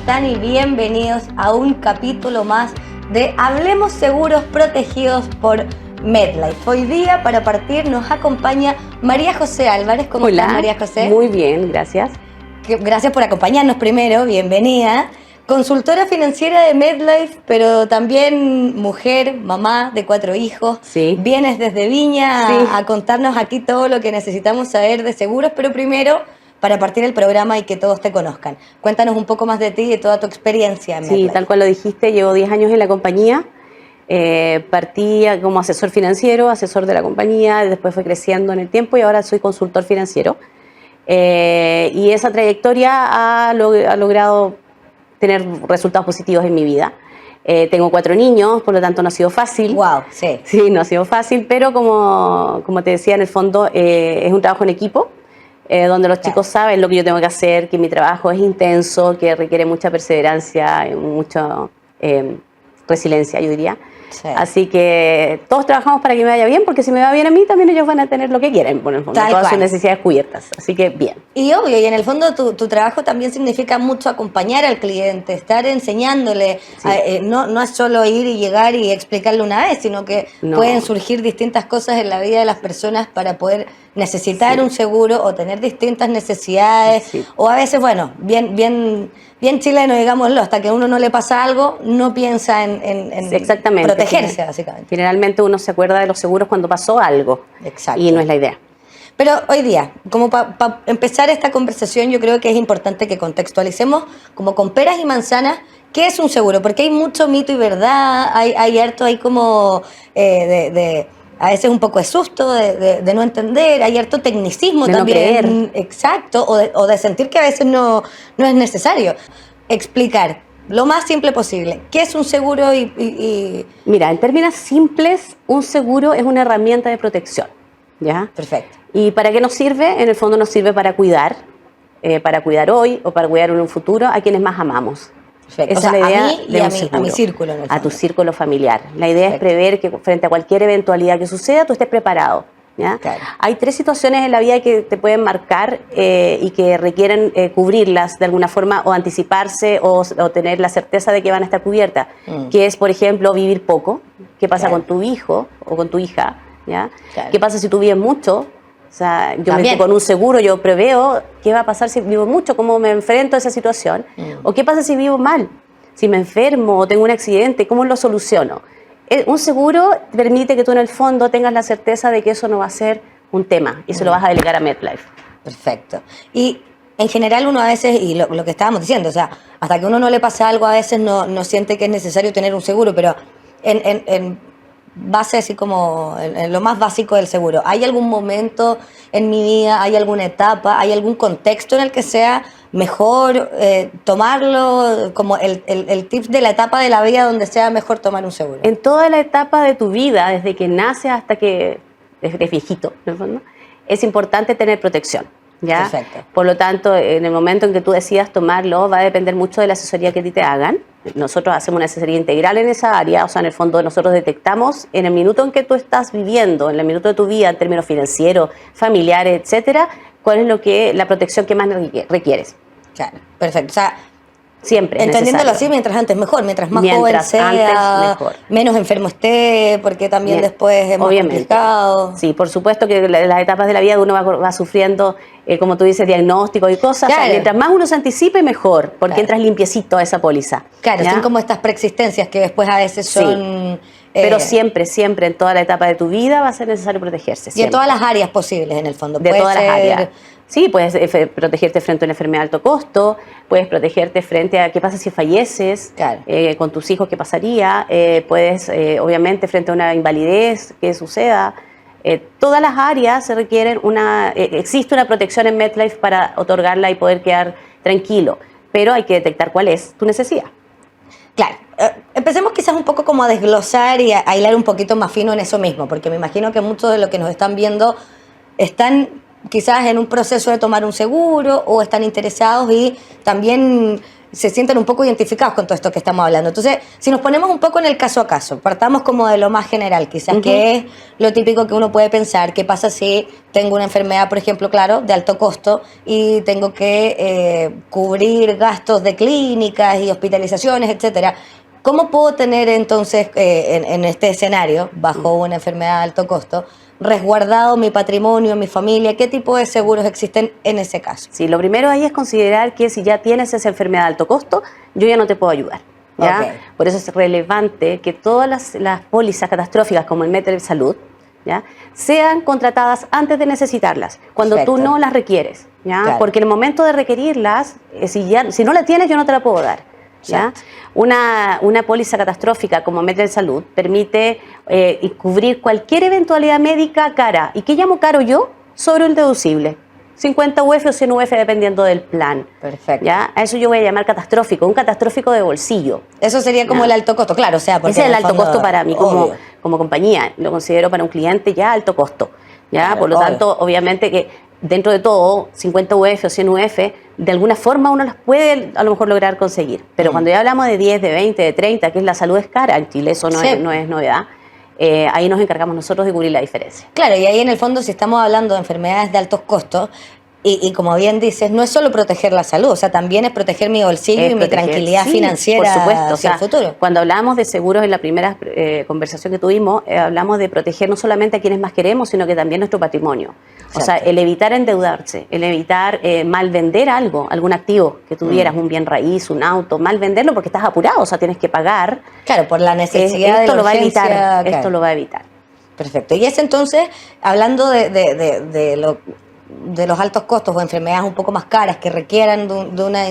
están? Y bienvenidos a un capítulo más de Hablemos Seguros protegidos por MetLife. Hoy día, para partir, nos acompaña María José Álvarez. ¿Cómo estás, María José? Muy bien, gracias. Gracias por acompañarnos primero, bienvenida. Consultora financiera de MetLife, pero también mujer, mamá de 4 hijos. Sí. Vienes desde Viña a contarnos aquí todo lo que necesitamos saber de seguros, pero primero, para partir el programa y que todos te conozcan, cuéntanos un poco más de ti y de toda tu experiencia en MetLife. Sí, tal cual lo dijiste, llevo 10 años en la compañía. Partí como asesor financiero, asesor de la compañía, después fue creciendo en el tiempo y ahora soy consultor financiero. Y esa trayectoria ha logrado tener resultados positivos en mi vida. Tengo 4 niños, por lo tanto no ha sido fácil. Wow, sí. Sí, no ha sido fácil, pero como te decía, en el fondo es un trabajo en equipo, donde los chicos saben lo que yo tengo que hacer, que mi trabajo es intenso, que requiere mucha perseverancia, mucha resiliencia, yo diría. Sí. Así que todos trabajamos para que me vaya bien, porque si me va bien a mí, también ellos van a tener lo que quieren, por el fondo, todas sus necesidades cubiertas. Así que bien. Y obvio, y en el fondo tu trabajo también significa mucho acompañar al cliente, estar enseñándole. Sí. No es solo ir y llegar y explicarle una vez, sino que pueden surgir distintas cosas en la vida de las personas para poder necesitar un seguro o tener distintas necesidades. O a veces, bueno, bien chileno, digámoslo, hasta que a uno no le pasa algo, no piensa en protegerse, básicamente. Generalmente uno se acuerda de los seguros cuando pasó algo. Exacto. Y no es la idea. Pero hoy día, como para empezar esta conversación, yo creo que es importante que contextualicemos como con peras y manzanas qué es un seguro, porque hay mucho mito y verdad, hay harto, hay como a veces un poco de susto, de no entender, hay harto tecnicismo de también. No creer. Exacto, o de sentir que a veces no es necesario. Explicar lo más simple posible qué es un seguro y... Mira, en términos simples, un seguro es una herramienta de protección, ¿ya? Perfecto. ¿Y para qué nos sirve? En el fondo nos sirve para cuidar hoy o para cuidar en un futuro a quienes más amamos. Perfecto. Esa es la idea a mí y a mi círculo. En el fondo. A tu círculo familiar. La idea es prever que frente a cualquier eventualidad que suceda, tú estés preparado. ¿Ya? Claro. Hay 3 situaciones en la vida que te pueden marcar y que requieren cubrirlas de alguna forma o anticiparse o tener la certeza de que van a estar cubiertas, que es, por ejemplo, vivir poco. ¿Qué pasa con tu hijo o con tu hija? ¿Ya? Claro. ¿Qué pasa si tú vives mucho? O sea, yo me meto con un seguro, yo preveo qué va a pasar si vivo mucho, cómo me enfrento a esa situación. O qué pasa si vivo mal, si me enfermo o tengo un accidente, cómo lo soluciono. Un seguro permite que tú en el fondo tengas la certeza de que eso no va a ser un tema y se lo vas a delegar a MetLife. Perfecto. Y en general uno a veces, y lo que estábamos diciendo, o sea, hasta que uno no le pasa algo a veces no siente que es necesario tener un seguro, pero en base así como en lo más básico del seguro, ¿hay algún momento en mi vida, hay alguna etapa, hay algún contexto en el que sea mejor tomarlo, como el tip de la etapa de la vida donde sea mejor tomar un seguro? En toda la etapa de tu vida, desde que naces hasta que eres viejito, en el fondo, es importante tener protección. ¿Ya? Perfecto. Por lo tanto, en el momento en que tú decidas tomarlo, va a depender mucho de la asesoría que a ti te hagan. Nosotros hacemos una asesoría integral en esa área, o sea, en el fondo nosotros detectamos en el minuto en que tú estás viviendo, en el minuto de tu vida, en términos financieros, familiares, etcétera, cuál es la protección que más requieres. Claro, perfecto. O sea, siempre entendiéndolo así, mientras antes mejor, mientras más joven sea, menos enfermo esté, porque también después es más complicado. Sí, por supuesto que las etapas de la vida uno va sufriendo, como tú dices, diagnósticos y cosas. Claro. O sea, mientras más uno se anticipe, mejor, porque entras limpiecito a esa póliza. Claro, ¿ya? Son como estas preexistencias que después a veces son... Pero siempre, en toda la etapa de tu vida va a ser necesario protegerse. Y en todas las áreas posibles, en el fondo. De todas las áreas. Sí, puedes protegerte frente a una enfermedad de alto costo, puedes protegerte frente a qué pasa si falleces, claro. Con tus hijos, qué pasaría, puedes, obviamente, frente a una invalidez, qué suceda. Todas las áreas se requieren existe una protección en MetLife para otorgarla y poder quedar tranquilo, pero hay que detectar cuál es tu necesidad. Claro, empecemos quizás un poco como a desglosar y a hilar un poquito más fino en eso mismo, porque me imagino que muchos de los que nos están viendo están quizás en un proceso de tomar un seguro o están interesados y también se sientan un poco identificados con todo esto que estamos hablando. Entonces, si nos ponemos un poco en el caso a caso, partamos como de lo más general, quizás, que es lo típico que uno puede pensar, ¿qué pasa si tengo una enfermedad, por ejemplo, claro, de alto costo y tengo que cubrir gastos de clínicas y hospitalizaciones, etcétera? ¿Cómo puedo tener entonces, en este escenario, bajo una enfermedad de alto costo, resguardado mi patrimonio, mi familia? ¿Qué tipo de seguros existen en ese caso? Sí, lo primero ahí es considerar que si ya tienes esa enfermedad de alto costo, yo ya no te puedo ayudar, ¿ya? Okay. Por eso es relevante que todas las pólizas catastróficas como el MetLife Salud, ¿ya?, sean contratadas antes de necesitarlas, cuando Perfecto. tú no las requieres, ¿ya? Claro. Porque en el momento de requerirlas, si no la tienes, yo no te la puedo dar, ¿ya? Una póliza catastrófica como MetLife Salud permite cubrir cualquier eventualidad médica cara. ¿Y qué llamo caro yo? Sobre el deducible. 50 UF o 100 UF dependiendo del plan. Perfecto. ¿Ya? A eso yo voy a llamar catastrófico, un catastrófico de bolsillo. Eso sería como el alto costo, claro, o sea, porque ese es el en alto fondo, costo para mí como compañía. Lo considero para un cliente ya alto costo. ¿Ya? Claro, por lo tanto, obviamente que dentro de todo, 50 UF o 100 UF, de alguna forma uno las puede a lo mejor lograr conseguir. Pero cuando ya hablamos de 10, de 20, de 30, que es la salud es cara, en Chile eso no es novedad, ahí nos encargamos nosotros de cubrir la diferencia. Claro, y ahí en el fondo, si estamos hablando de enfermedades de altos costos, y como bien dices, no es solo proteger la salud, o sea, también es proteger mi bolsillo y mi tranquilidad financiera, por supuesto, hacia el futuro. Cuando hablamos de seguros en la primera conversación que tuvimos, hablamos de proteger no solamente a quienes más queremos, sino que también nuestro patrimonio. Exacto. O sea, el evitar endeudarse, el evitar mal vender algún activo que tuvieras, un bien raíz, un auto, mal venderlo porque estás apurado, o sea, tienes que pagar. Claro, por la necesidad esto de la urgencia, lo va a evitar, claro. Esto lo va a evitar. Perfecto. Y es entonces, hablando de los altos costos o enfermedades un poco más caras que requieran de una,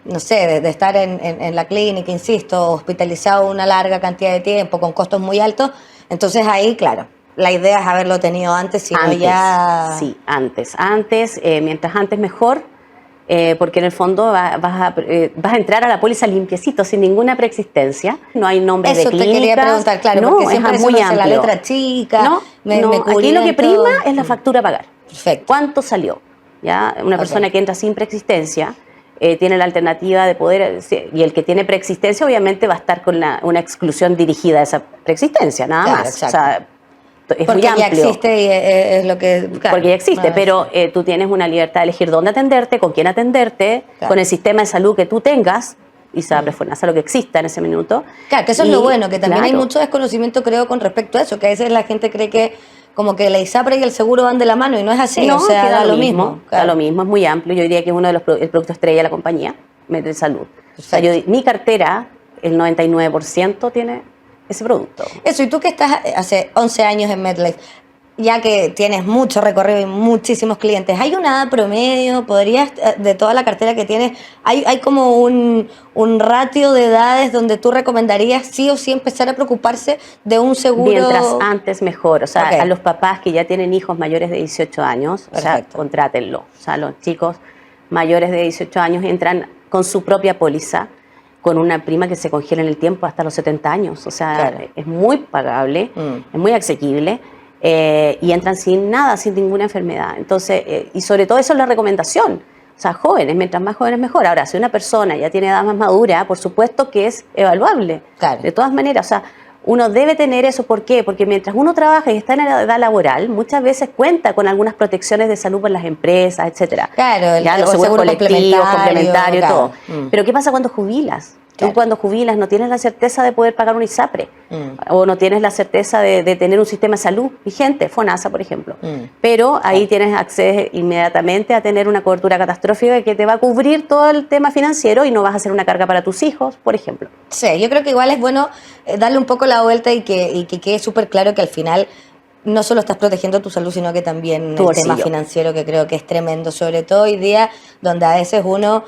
no sé, de estar en la clínica, insisto, hospitalizado una larga cantidad de tiempo con costos muy altos, entonces ahí, claro, la idea es haberlo tenido antes, sino ya... Sí, antes, mientras antes mejor, porque en el fondo vas a entrar a la póliza limpiecito, sin ninguna preexistencia, no hay nombre de clínicas. Eso te quería preguntar, claro, no, porque siempre es muy amplio. la letra chica, no, aquí lo que prima es la factura a pagar. Perfecto. ¿Cuánto salió? ¿Ya? Una persona que entra sin preexistencia tiene la alternativa de poder, y el que tiene preexistencia obviamente va a estar con una exclusión dirigida a esa preexistencia, nada claro, más. Exacto. O sea, es porque muy amplio. Ya existe y es lo que... Claro, porque ya existe, pero tú tienes una libertad de elegir dónde atenderte, con quién atenderte, claro, con el sistema de salud que tú tengas, y sabe FONASA lo que exista en ese minuto. Claro, que eso es lo bueno, que también hay claro, mucho desconocimiento, creo, con respecto a eso, que a veces la gente cree que como que la ISAPRE y el seguro van de la mano, y no es así, no, o sea, da lo mismo. Da lo mismo, es muy amplio. Yo diría que es uno de el producto estrella de la compañía, de salud. O sea, mi cartera, el 99% tiene ese producto. Eso, y tú que estás hace 11 años en MetLife, ya que tienes mucho recorrido y muchísimos clientes, ¿hay una edad promedio? ¿Podrías, de toda la cartera que tienes, hay como un ratio de edades donde tú recomendarías sí o sí empezar a preocuparse de un seguro? Mientras antes mejor, o sea, a los papás que ya tienen hijos mayores de 18 años, o sea, contrátenlo. O sea, los chicos mayores de 18 años entran con su propia póliza, con una prima que se congela en el tiempo hasta los 70 años. O sea, es muy pagable, es muy asequible. Y entran sin nada, sin ninguna enfermedad. Entonces, y sobre todo eso es la recomendación. O sea, jóvenes, mientras más jóvenes mejor. Ahora, si una persona ya tiene edad más madura, por supuesto que es evaluable. Claro. De todas maneras, o sea, uno debe tener eso. ¿Por qué? Porque mientras uno trabaja y está en la edad laboral, muchas veces cuenta con algunas protecciones de salud por las empresas, etcétera. Claro, los seguros colectivos, complementarios, claro. todo. Pero ¿qué pasa cuando jubilas? Tú cuando jubilas no tienes la certeza de poder pagar un ISAPRE o no tienes la certeza de tener un sistema de salud vigente, FONASA, por ejemplo. Pero ahí tienes acceso inmediatamente a tener una cobertura catastrófica que te va a cubrir todo el tema financiero y no vas a hacer una carga para tus hijos, por ejemplo. Sí, yo creo que igual es bueno darle un poco la vuelta y que quede súper claro que al final no solo estás protegiendo tu salud, sino que también el tema financiero, que creo que es tremendo, sobre todo hoy día, donde a veces uno...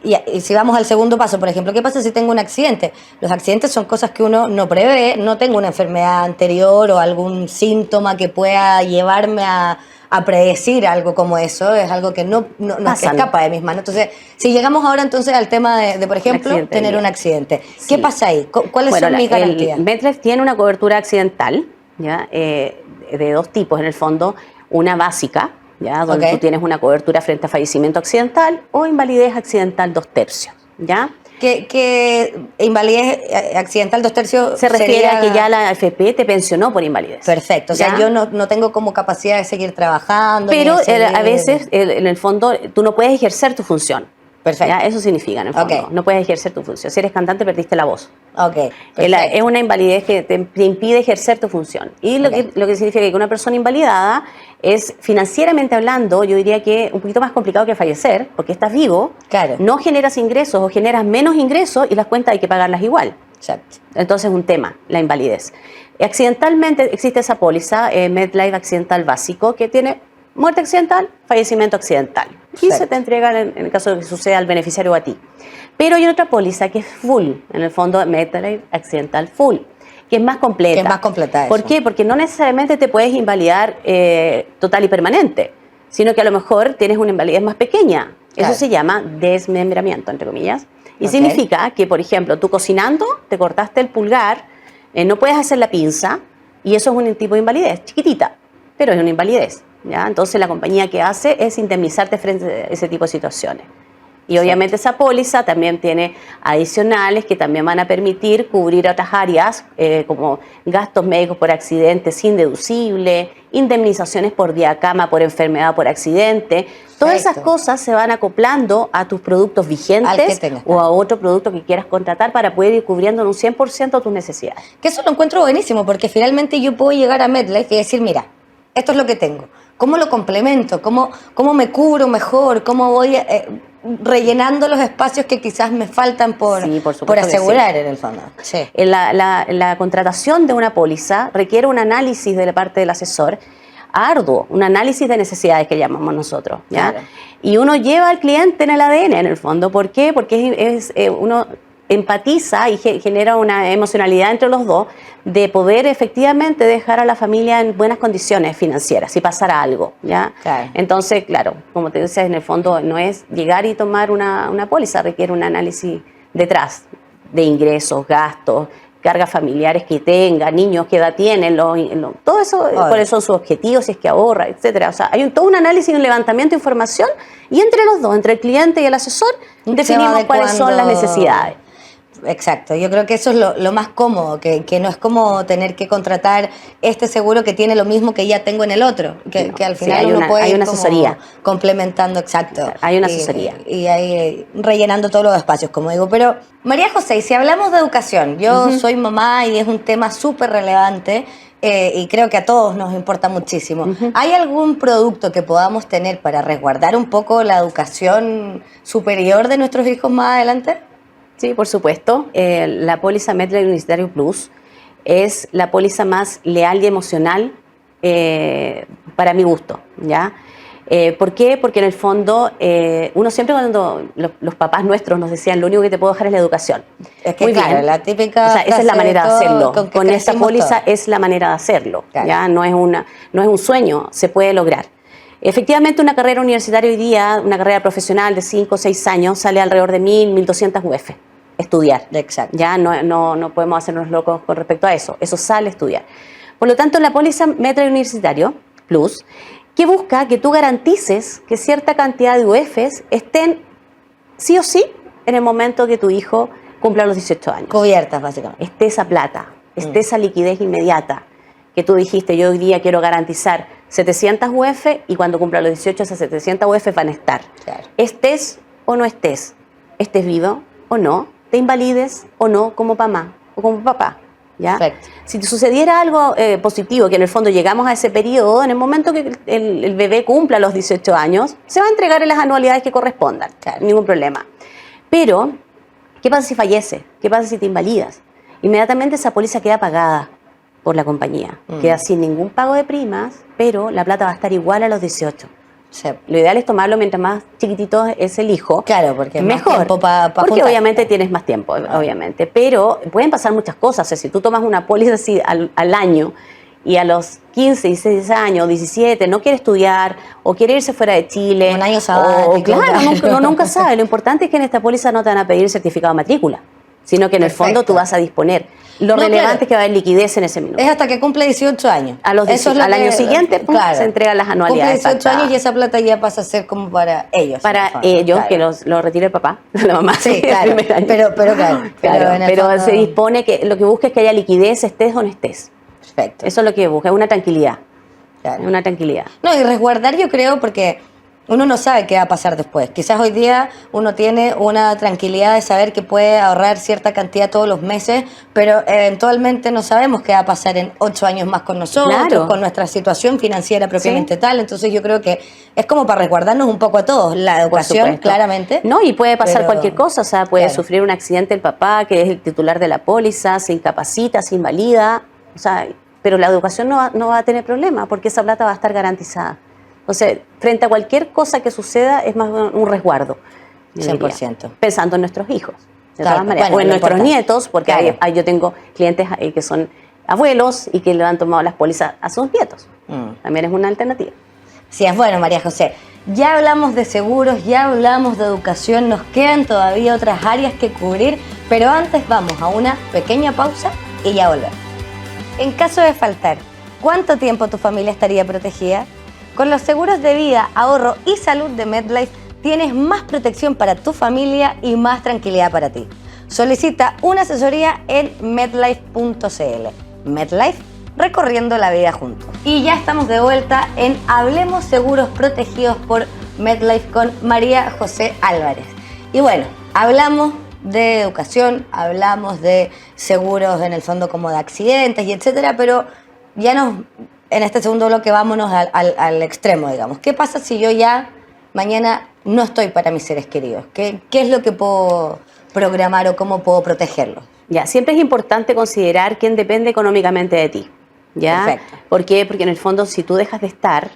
Y si vamos al segundo paso, por ejemplo, ¿qué pasa si tengo un accidente? Los accidentes son cosas que uno no prevé, no tengo una enfermedad anterior o algún síntoma que pueda llevarme a predecir algo como eso, es algo que no es que escapa de mis manos. Entonces, si llegamos ahora entonces al tema de por ejemplo, tener un accidente, ¿qué pasa ahí? ¿Cuáles son mis garantías? MetLife tiene una cobertura accidental, ¿ya? De dos tipos en el fondo, una básica, ¿ya? Donde tú tienes una cobertura frente a fallecimiento accidental o invalidez accidental 2/3. ¿ya? Que invalidez accidental 2/3 se refiere sería... a que ya la AFP te pensionó por invalidez. Perfecto, o sea, ¿ya? yo no tengo como capacidad de seguir trabajando. Pero ni de seguir... a veces, en el fondo, tú no puedes ejercer tu función. Perfecto. ¿Ya? Eso significa, en el fondo. Ok. No puedes ejercer tu función. Si eres cantante, perdiste la voz. Ok, Es una invalidez que te impide ejercer tu función. Y lo que significa que una persona invalidada es, financieramente hablando, yo diría que un poquito más complicado que fallecer, porque estás vivo, claro, no generas ingresos o generas menos ingresos y las cuentas hay que pagarlas igual. exacto. Entonces es un tema, la invalidez. Accidentalmente existe esa póliza, MedLife Accidental Básico, que tiene muerte accidental, fallecimiento accidental. Y se te entrega en el caso de que suceda al beneficiario o a ti. Pero hay otra póliza que es full, en el fondo MedLife Accidental Full, que es más completa. Que es más completa eso. ¿Por qué? Porque no necesariamente te puedes invalidar total y permanente, sino que a lo mejor tienes una invalidez más pequeña. Claro. Eso se llama desmembramiento, entre comillas. Y significa que, por ejemplo, tú cocinando, te cortaste el pulgar, no puedes hacer la pinza, y eso es un tipo de invalidez, chiquitita, pero es una invalidez. ¿Ya? Entonces la compañía que hace es indemnizarte frente a ese tipo de situaciones. Y obviamente esa póliza también tiene adicionales que también van a permitir cubrir otras áreas como gastos médicos por accidente sin deducible, indemnizaciones por día cama, por enfermedad, por accidente. Todas esas cosas se van acoplando a tus productos vigentes o a otro producto que quieras contratar para poder ir cubriendo en un 100% tus necesidades. Que eso lo encuentro buenísimo porque finalmente yo puedo llegar a MedLife y decir, mira, esto es lo que tengo. ¿Cómo lo complemento? ¿Cómo me cubro mejor? ¿Cómo voy rellenando los espacios que quizás me faltan por asegurar en el fondo? Sí. La contratación de una póliza requiere un análisis de la parte del asesor arduo, un análisis de necesidades que llamamos nosotros, ¿ya? Claro. Y uno lleva al cliente en el ADN, en el fondo. ¿Por qué? Porque uno empatiza y genera una emocionalidad entre los dos de poder efectivamente dejar a la familia en buenas condiciones financieras si pasara algo, ¿ya? Claro. Entonces, claro, como te decía, en el fondo no es llegar y tomar una póliza, requiere un análisis detrás de ingresos, gastos, cargas familiares que tenga, niños, qué edad tienen, todo eso, cuáles son sus objetivos, si es que ahorra, etcétera. O sea, hay todo un análisis y un levantamiento de información y entre los dos, entre el cliente y el asesor, definimos cuáles son las necesidades. Exacto, yo creo que eso es lo más cómodo, que no es como tener que contratar este seguro que tiene lo mismo que ya tengo en el otro, que al final uno puede ir asesoría complementando, exacto. Hay una asesoría. Y ahí rellenando todos los espacios, como digo. Pero María José, si hablamos de educación, yo soy mamá y es un tema súper relevante y creo que a todos nos importa muchísimo. ¿Hay algún producto que podamos tener para resguardar un poco la educación superior de nuestros hijos más adelante? Sí, por supuesto. La póliza MedLife Universitario Plus es la póliza más leal y emocional para mi gusto, ¿ya? ¿Por qué? Porque en el fondo, uno siempre cuando los papás nuestros nos decían, lo único que te puedo dejar es la educación. Es que muy claro, bien. la típica o sea, esa es la manera de hacerlo. Con esta póliza todo. es la manera de hacerlo, claro. ¿ya? No es un sueño, se puede lograr. Efectivamente, una carrera universitaria hoy día, una carrera profesional de 5 o 6 años, sale alrededor de 1.200 UF. Estudiar. Exacto. Ya no podemos hacernos locos con respecto a eso. Eso sale a estudiar. Por lo tanto, la póliza MedLife Universitario Plus, que busca que tú garantices que cierta cantidad de UFs estén sí o sí en el momento que tu hijo cumpla los 18 años. Cubiertas, básicamente. Esté esa plata, esté esa liquidez inmediata que tú dijiste, yo hoy día quiero garantizar 700 UF y cuando cumpla los 18 esas 700 UF van a estar. Claro. Estés o no estés vivo o no, te invalides o no como mamá o como papá, ¿ya? Perfecto. Si te sucediera algo positivo, que en el fondo llegamos a ese periodo, en el momento que el bebé cumpla los 18 años, se va a entregar en las anualidades que correspondan, claro. Ningún problema. Pero, ¿qué pasa si fallece? ¿Qué pasa si te invalidas? Inmediatamente esa póliza queda pagada por la compañía, queda sin ningún pago de primas, pero la plata va a estar igual a los 18. Sí. Lo ideal es tomarlo mientras más chiquitito es el hijo. Claro, porque mejor. Más tiempo porque juntar. obviamente tienes más tiempo, obviamente. Pero pueden pasar muchas cosas. O sea, si tú tomas una póliza así al año y a los 15, 16 años, 17, no quiere estudiar o quiere irse fuera de Chile. Un año sabático. Claro, nunca sabe. Lo importante es que en esta póliza no te van a pedir certificado de matrícula. sino que en el fondo tú vas a disponer. Lo relevante es que va a haber liquidez en ese minuto. Es hasta que cumple 18 años. Al año siguiente se entregan las anualidades. Cumple 18 años y esa plata ya pasa a ser como para ellos. Para ellos, que lo retire el papá, la mamá. Sí, claro. Pero se dispone que lo que busca es que haya liquidez, estés o no estés. Perfecto. Eso es lo que busca, es una tranquilidad. Claro. Una tranquilidad. No, y resguardar yo creo porque uno no sabe qué va a pasar después. Quizás hoy día uno tiene una tranquilidad de saber que puede ahorrar cierta cantidad todos los meses, pero eventualmente no sabemos qué va a pasar en 8 años más con nosotros, con nuestra situación financiera propiamente tal. Entonces yo creo que es como para resguardarnos un poco a todos. La educación, claramente. No, y puede pasar cualquier cosa. O sea, puede sufrir un accidente el papá, que es el titular de la póliza, se incapacita, se invalida. O sea, pero la educación no va a tener problema porque esa plata va a estar garantizada. Entonces, frente a cualquier cosa que suceda, es más un resguardo. 100%. Pensando en nuestros hijos, de todas maneras. O en nuestros nietos, porque yo tengo clientes que son abuelos y que le han tomado las pólizas a sus nietos. También es una alternativa. Sí, es bueno, María José. Ya hablamos de seguros, ya hablamos de educación, nos quedan todavía otras áreas que cubrir, pero antes vamos a una pequeña pausa y ya volvemos. En caso de faltar, ¿cuánto tiempo tu familia estaría protegida? Con los seguros de vida, ahorro y salud de MetLife tienes más protección para tu familia y más tranquilidad para ti. Solicita una asesoría en metlife.cl. MetLife, recorriendo la vida juntos. Y ya estamos de vuelta en Hablemos Seguros Protegidos por MetLife con María José Álvarez. Y bueno, hablamos de educación, hablamos de seguros en el fondo como de accidentes y etcétera, pero ya en este segundo bloque vámonos al extremo, digamos. ¿Qué pasa si yo ya mañana no estoy para mis seres queridos? ¿Qué es lo que puedo programar o cómo puedo protegerlos? Ya, siempre es importante considerar quién depende económicamente de ti. ¿Ya? Perfecto. ¿Por qué? Porque en el fondo, si tú dejas de estar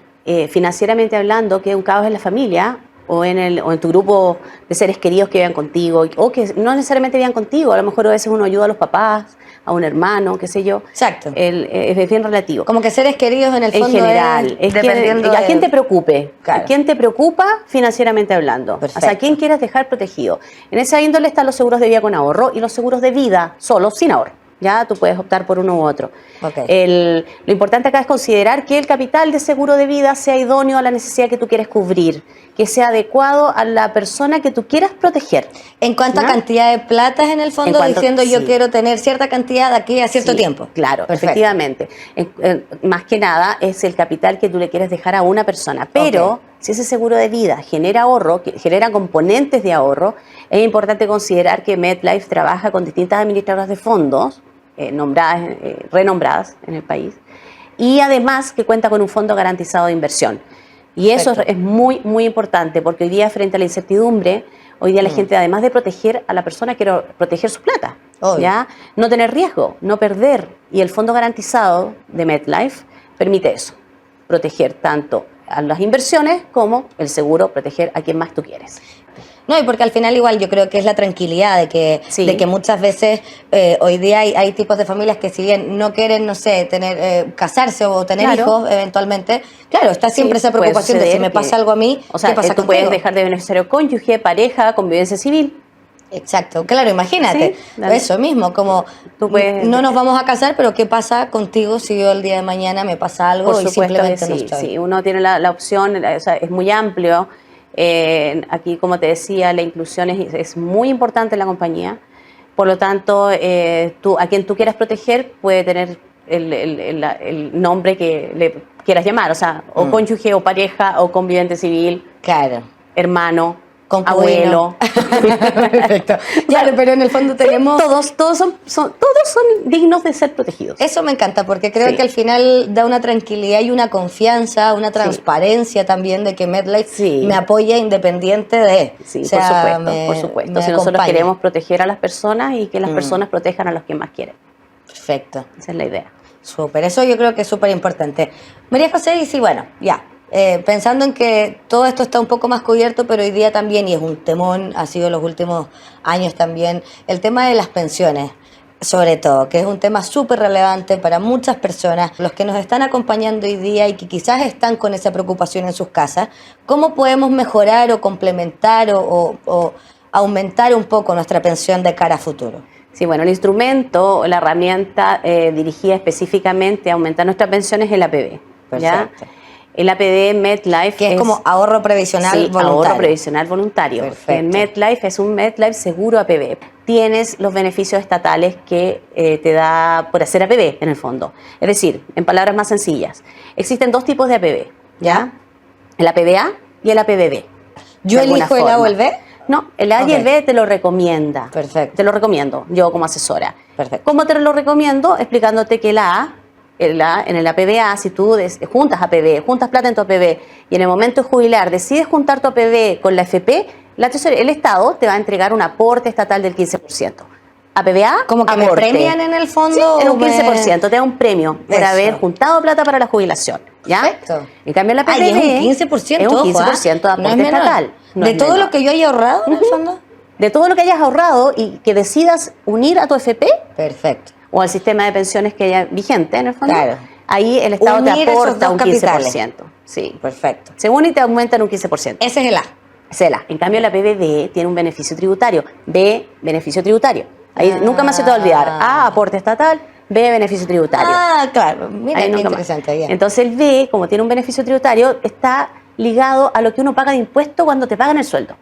financieramente hablando, queda un caos en la familia o en tu grupo de seres queridos que vivan contigo, o que no necesariamente vivan contigo. A lo mejor a veces uno ayuda a los papás, a un hermano, qué sé yo. Exacto. Es bien relativo. Como que seres queridos en el fondo en general, dependiendo a quién te preocupe, claro. ¿A quién te preocupa financieramente hablando? Perfecto. O sea, ¿a quién quieres dejar protegido? En esa índole están los seguros de vida con ahorro y los seguros de vida solos, sin ahorro. Ya tú puedes optar por uno u otro. Okay. Lo importante acá es considerar que el capital de seguro de vida sea idóneo a la necesidad que tú quieres cubrir, que sea adecuado a la persona que tú quieras proteger. En cuanto a cantidad de plata en el fondo, diciendo yo quiero tener cierta cantidad de aquí a cierto tiempo. Claro, perfecto. Efectivamente. Más que nada es el capital que tú le quieres dejar a una persona. Pero si ese seguro de vida genera ahorro, genera componentes de ahorro, es importante considerar que MetLife trabaja con distintas administradoras de fondos, renombradas en el país, y además que cuenta con un fondo garantizado de inversión. Y eso es muy, muy importante, porque hoy día, frente a la incertidumbre, hoy día la gente, además de proteger a la persona, quiere proteger su plata, ¿ya? No tener riesgo, no perder. Y el fondo garantizado de MetLife permite eso, proteger tanto a las inversiones como el seguro, proteger a quien más tú quieres. No, y porque al final igual yo creo que es la tranquilidad de que muchas veces hoy día hay tipos de familias que si bien no quieren, no sé, casarse o tener hijos eventualmente, claro, está siempre esa preocupación de si me pasa algo a mí, o sea, ¿qué pasa tú contigo? puedes dejar de beneficiario cónyuge, pareja, convivencia civil. Exacto, claro, imagínate, eso mismo, como no nos vamos a casar, pero ¿qué pasa contigo si yo el día de mañana me pasa algo y simplemente no estoy? Sí, uno tiene la opción, o sea, es muy amplio. Aquí, como te decía, la inclusión es muy importante en la compañía. Por lo tanto, a quien tú quieras proteger puede tener el nombre que le quieras llamar, o sea, o cónyuge, o pareja, o conviviente civil, hermano, abuelo. Perfecto. Claro, pero en el fondo tenemos... Todos son dignos de ser protegidos. Eso me encanta, porque creo que al final da una tranquilidad y una confianza, una transparencia también de que MetLife me apoya independiente de... Sí, o sea, por supuesto. Si nosotros queremos proteger a las personas y que las personas protejan a los que más quieren. Perfecto. Esa es la idea. Súper, eso yo creo que es súper importante. María José dice, bueno, ya... pensando en que todo esto está un poco más cubierto, pero hoy día también, y es un temón, ha sido los últimos años también, el tema de las pensiones, sobre todo, que es un tema súper relevante para muchas personas, los que nos están acompañando hoy día y que quizás están con esa preocupación en sus casas. ¿Cómo podemos mejorar o complementar o aumentar un poco nuestra pensión de cara a futuro? Sí, bueno, el instrumento, la herramienta dirigida específicamente a aumentar nuestras pensiones es el APB. ¿Ya? Perfecto. El APB MetLife Que es como ahorro previsional voluntario. Ahorro previsional voluntario. Perfecto. El MetLife es un MetLife seguro APB. Tienes los beneficios estatales que te da por hacer APB en el fondo. Es decir, en palabras más sencillas, existen dos tipos de APB, ¿ya? El APB-A y el APB-B. ¿Yo elijo el A o el B? No, el A y el B te lo recomienda. Perfecto. Te lo recomiendo, yo como asesora. Perfecto. ¿Cómo te lo recomiendo? Explicándote que en el APB-A, si tú juntas APB, juntas plata en tu APB y en el momento de jubilar decides juntar tu APB con la FP, el Estado te va a entregar un aporte estatal del 15%. APB-A, como que aporte. me premian en el fondo. Sí, en un 15%, te da un premio por haber juntado plata para la jubilación. ¿Ya? Perfecto. En cambio, la APB es un 15%. es un 15% de aporte no estatal. No ¿De es todo menor. lo que yo haya ahorrado en el fondo? De todo lo que hayas ahorrado y que decidas unir a tu FP Perfecto. o al sistema de pensiones que haya vigente en el fondo, Claro. ahí el Estado Unir te esos aporta dos un capitales. 15%. Sí. Perfecto. Según y te aumentan un 15%. Ese es el A. Cela. En cambio, la PBB tiene un beneficio tributario. B, beneficio tributario. Ahí nunca más se te va a olvidar. A, aporte estatal. B, beneficio tributario. Ah, claro. Mira, Ahí qué nunca más. interesante. Bien. Entonces, el B, como tiene un beneficio tributario, está ligado a lo que uno paga de impuesto cuando te pagan el sueldo.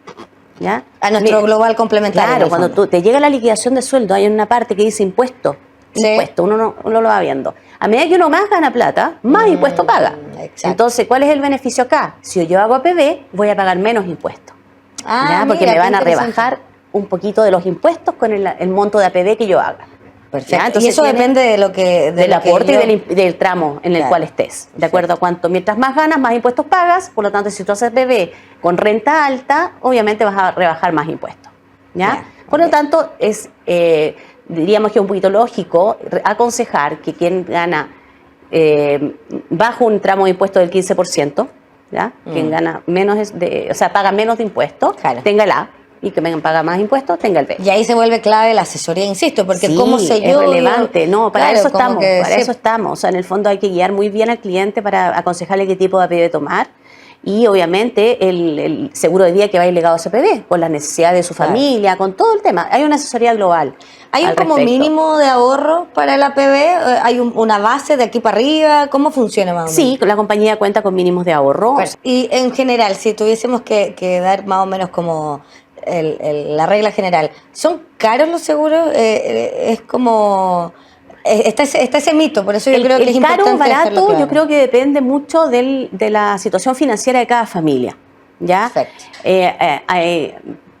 ¿Ya? A nuestro global complementario. Claro, cuando te llega la liquidación de sueldo, hay una parte que dice impuesto. Sí. Impuesto, uno lo va viendo. A medida que uno más gana plata, más impuesto paga. Exacto. Entonces, ¿cuál es el beneficio acá? Si yo hago APB, voy a pagar menos impuestos. ¿Ya? Porque mira, me van qué a interesante. rebajar un poquito de los impuestos con el monto de APB que yo haga. Perfecto. ¿Ya? Entonces y eso depende de lo que... del lo que aporte yo- y del tramo en el Claro. cual estés. De acuerdo a cuánto, mientras más ganas, más impuestos pagas. Por lo tanto, si tú haces APB con renta alta, obviamente vas a rebajar más impuestos. ¿Ya? Ya, Por lo ok. tanto, diríamos que es un poquito lógico aconsejar que quien gana bajo un tramo de impuesto del 15%, ¿ya? Quien gana menos paga menos de impuestos, Claro. tenga el A, y que paga más impuestos, tenga el B. Y ahí se vuelve clave la asesoría, insisto, porque Sí, cómo sé es yo... relevante. No, para Claro, eso como estamos, que para sí. eso estamos. O sea, en el fondo hay que guiar muy bien al cliente para aconsejarle qué tipo de APB tomar. Y obviamente el seguro de vida que va a ir ligado a ese APB, con las necesidades de su Claro. familia, con todo el tema. Hay una asesoría global. ¿Hay un al como respecto. mínimo de ahorro para el APB? ¿Hay una base de aquí para arriba? ¿Cómo funciona más o menos? Sí, la compañía cuenta con mínimos de ahorro. Y en general, si tuviésemos que dar más o menos como la regla general, ¿son caros los seguros? Es como... Está ese mito, por eso yo creo que es caro importante o barato, dejarlo claro. yo creo que depende mucho de la situación financiera de cada familia. ¿Ya? Perfecto.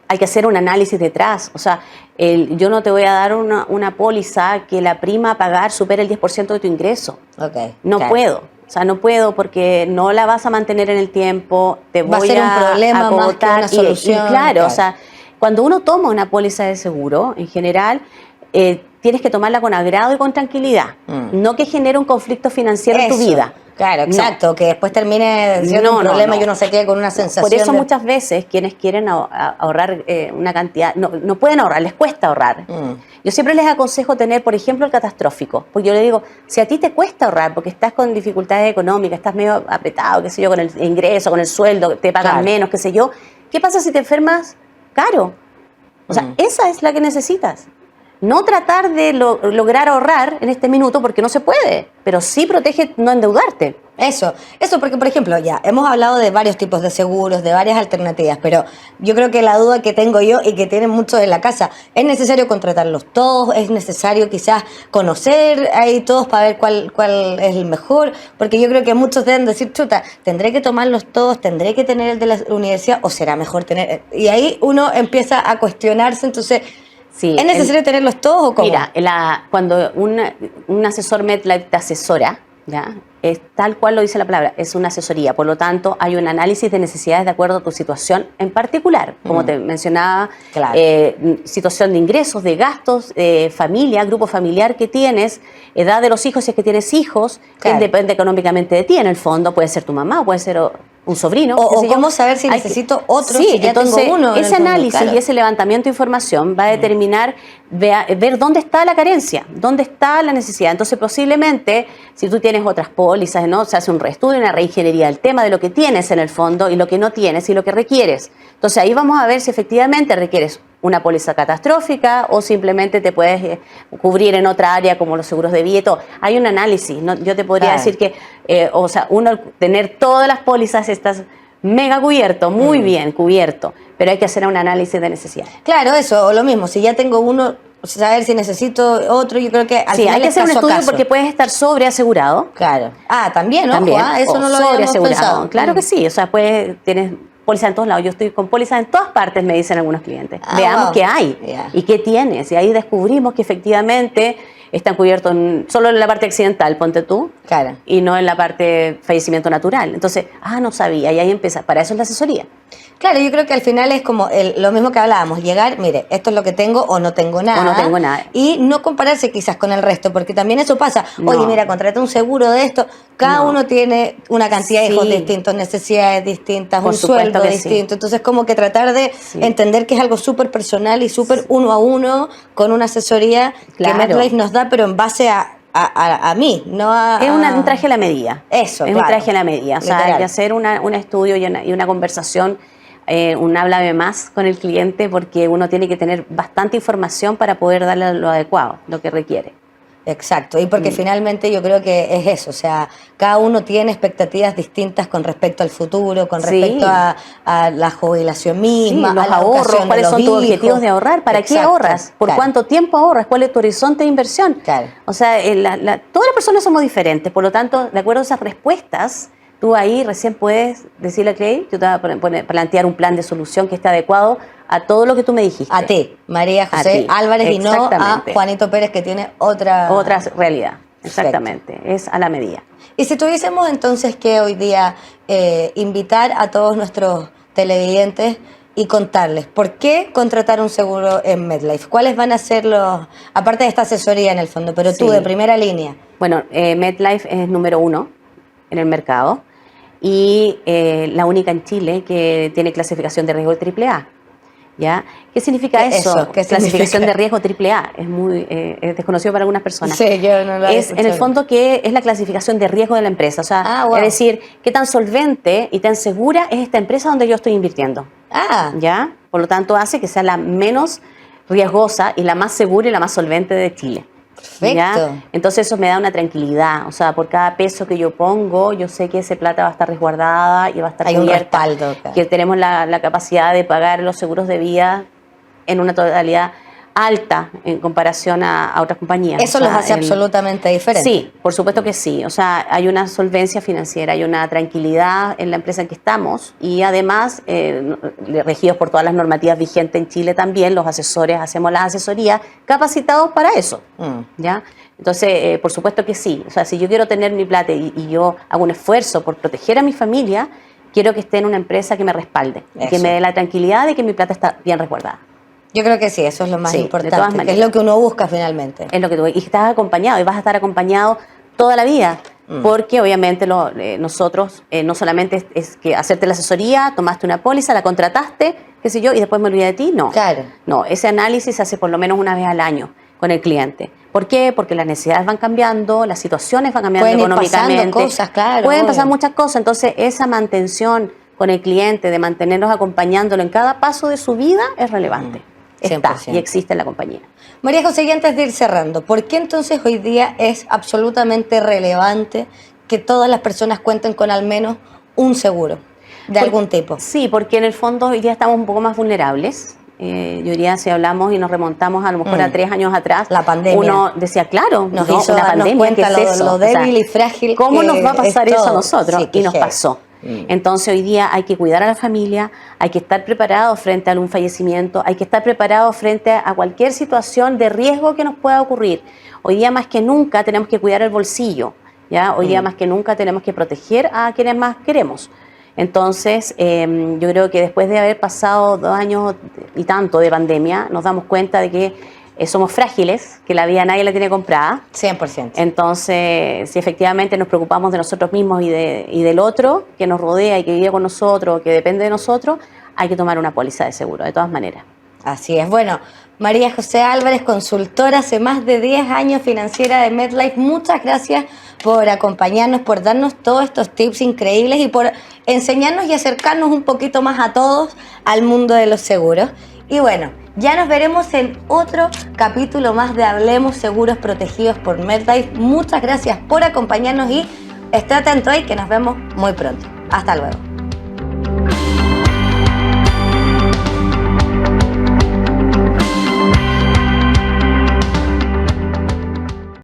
Hay que hacer un análisis detrás. O sea, yo no te voy a dar una póliza que la prima a pagar supere el 10% de tu ingreso. Ok, No claro. puedo. O sea, no puedo porque no la vas a mantener en el tiempo, te Va a voy ser un problema más que agotar. una solución, Y claro, claro. o sea, cuando uno toma una póliza de seguro, en general, tienes que tomarla con agrado y con tranquilidad. No que genere un conflicto financiero en tu Eso. vida. Claro, No. exacto, que después termine siendo un problema y uno se quede con una sensación Por eso de... muchas veces quienes quieren ahorrar una cantidad, no pueden ahorrar, les cuesta ahorrar. Yo siempre les aconsejo tener, por ejemplo, el catastrófico, porque yo le digo, si a ti te cuesta ahorrar porque estás con dificultades económicas, estás medio apretado, qué sé yo, con el ingreso, con el sueldo, te pagan Claro. menos, qué sé yo, ¿qué pasa si te enfermas caro? O sea, esa es la que necesitas. No tratar de lograr ahorrar en este minuto porque no se puede, pero sí protege no endeudarte. Eso, porque por ejemplo, ya hemos hablado de varios tipos de seguros, de varias alternativas, pero yo creo que la duda que tengo yo y que tienen muchos en la casa, ¿es necesario contratarlos todos? ¿Es necesario quizás conocer ahí todos para ver cuál es el mejor? Porque yo creo que muchos deben decir, chuta, ¿tendré que tomarlos todos? ¿Tendré que tener el de la universidad? ¿O será mejor tener...? Y ahí uno empieza a cuestionarse, entonces... Sí, ¿Es necesario tenerlos todos o cómo? Mira, cuando un asesor MetLife te asesora, ¿ya? Es tal cual lo dice la palabra, es una asesoría. Por lo tanto, hay un análisis de necesidades de acuerdo a tu situación en particular. Como te mencionaba, Claro. situación de ingresos, de gastos, familia, grupo familiar que tienes, edad de los hijos si es que tienes hijos, Claro. que depende económicamente de ti en el fondo. Puede ser tu mamá, puede ser un sobrino. qué O sé yo. cómo saber si Hay necesito otro, Sí, si ya entonces, tengo uno. en ese el fondo, análisis claro. y ese levantamiento de información va a determinar, ver dónde está la carencia, dónde está la necesidad. Entonces, posiblemente, si tú tienes otras pólizas, ¿no? Se hace un reestudio, una reingeniería del tema de lo que tienes en el fondo y lo que no tienes y lo que requieres. Entonces, ahí vamos a ver si efectivamente requieres una póliza catastrófica o simplemente te puedes cubrir en otra área como los seguros de vida y todo. Hay un análisis, ¿no? Yo te podría decir que, o sea, uno tener todas las pólizas estás mega cubierto, muy bien cubierto, pero hay que hacer un análisis de necesidad. Claro, eso, o lo mismo, si ya tengo uno, saber si necesito otro, yo creo que al final hay que hacer un estudio caso. Porque puedes estar sobreasegurado. Claro. También, ¿no? También, Eso no lo habíamos pensado. Claro que sí, o sea, tienes póliza en todos lados. Yo estoy con póliza en todas partes, me dicen algunos clientes. Veamos qué hay y qué tienes. Y ahí descubrimos que efectivamente están cubiertos solo en la parte accidental, ponte tú, claro, y no en la parte fallecimiento natural. Entonces, no sabía, y ahí empieza. Para eso es la asesoría. Claro, yo creo que al final es como lo mismo que hablábamos, llegar, mire, esto es lo que tengo o no tengo nada. O no tengo nada. Y no compararse quizás con el resto, porque también eso pasa. Oye, mira, contraté un seguro de esto. Cada uno tiene una cantidad de hijos distintos, necesidades distintas, un sueldo distinto. Entonces, como que tratar de entender que es algo súper personal y súper uno a uno con una asesoría que MetLife nos da, pero en base a mí, no a... Es un traje a la medida. Eso, es un traje a la medida. O sea, hay que hacer un estudio y una conversación, un háblame más con el cliente, porque uno tiene que tener bastante información para poder darle lo adecuado, lo que requiere. Exacto, y porque finalmente yo creo que es eso, o sea, cada uno tiene expectativas distintas con respecto al futuro, con respecto a la jubilación misma, los a la ahorros, cuáles son tus objetivos de ahorrar, para qué ahorras, por cuánto tiempo ahorras, cuál es tu horizonte de inversión. O sea, todas las personas somos diferentes, por lo tanto, de acuerdo a esas respuestas, tú ahí recién puedes decirle a Clay, yo te voy a plantear un plan de solución que esté adecuado a todo lo que tú me dijiste. A ti, María José Álvarez, y no a Juanito Pérez, que tiene otra realidad. Exactamente, es a la medida. Y si tuviésemos entonces que hoy día invitar a todos nuestros televidentes y contarles por qué contratar un seguro en MetLife, cuáles van a ser aparte de esta asesoría en el fondo, pero tú de primera línea. Bueno, MetLife es número 1 en el mercado y la única en Chile que tiene clasificación de riesgo AAA. ¿Ya? ¿Qué significa eso? ¿Qué clasificación de riesgo AAA? Es muy desconocido para algunas personas. Sí, yo no lo he en el fondo que es la clasificación de riesgo de la empresa. O sea, es decir, qué tan solvente y tan segura es esta empresa donde yo estoy invirtiendo. ¿Ya? Por lo tanto, hace que sea la menos riesgosa y la más segura y la más solvente de Chile. Perfecto. ¿Ya? Entonces eso me da una tranquilidad, o sea, por cada peso que yo pongo, yo sé que esa plata va a estar resguardada y va a estar cubierta. Hay un respaldo. Que tenemos la capacidad de pagar los seguros de vida en una totalidad alta en comparación a otras compañías. ¿Eso los hace absolutamente diferentes? Sí, por supuesto que sí. O sea, hay una solvencia financiera, hay una tranquilidad en la empresa en que estamos y además, regidos por todas las normativas vigentes en Chile también, los asesores hacemos las asesorías capacitados para eso. ¿Ya? Entonces, por supuesto que sí. O sea, si yo quiero tener mi plata y yo hago un esfuerzo por proteger a mi familia, quiero que esté en una empresa que me respalde, que me dé la tranquilidad de que mi plata está bien resguardada. Yo creo que sí, eso es lo más importante, que es lo que uno busca finalmente. Es lo que tú, y estás acompañado, y vas a estar acompañado toda la vida, porque obviamente nosotros no solamente es que hacerte la asesoría, tomaste una póliza, la contrataste, qué sé yo, y después me olvidé de ti, no. Claro. No, ese análisis se hace por lo menos una vez al año con el cliente. ¿Por qué? Porque las necesidades van cambiando, las situaciones van cambiando económicamente. Pueden ir pasando cosas, claro. Pueden pasar muchas cosas, entonces esa mantención con el cliente, de mantenernos acompañándolo en cada paso de su vida, es relevante. Está 100%. Y existe en la compañía. María José, y antes de ir cerrando, ¿por qué entonces hoy día es absolutamente relevante que todas las personas cuenten con al menos un seguro de algún tipo? Sí, porque en el fondo hoy día estamos un poco más vulnerables. Yo diría, si hablamos y nos remontamos a lo mejor a 3 años atrás, la pandemia. Uno decía, claro, nos hizo la pandemia, ¿qué es eso? Lo débil y frágil. ¿Cómo nos va a pasar eso a nosotros? Y nos pasó. Entonces hoy día hay que cuidar a la familia, hay que estar preparados frente a algún fallecimiento, hay que estar preparados frente a cualquier situación de riesgo que nos pueda ocurrir. Hoy día más que nunca tenemos que cuidar el bolsillo, ¿ya? Hoy día más que nunca tenemos que proteger a quienes más queremos. Entonces yo creo que después de haber pasado 2 años y tanto de pandemia, nos damos cuenta de que somos frágiles, que la vida nadie la tiene comprada. 100%. Entonces, si efectivamente nos preocupamos de nosotros mismos y del otro que nos rodea y que vive con nosotros, que depende de nosotros, hay que tomar una póliza de seguro, de todas maneras. Así es. Bueno, María José Álvarez, consultora hace más de 10 años financiera de MetLife, muchas gracias por acompañarnos, por darnos todos estos tips increíbles y por enseñarnos y acercarnos un poquito más a todos al mundo de los seguros. Y bueno, Ya nos veremos en otro capítulo más de Hablemos Seguros Protegidos por MetLife. Muchas gracias por acompañarnos y esté atento ahí que nos vemos muy pronto. Hasta luego.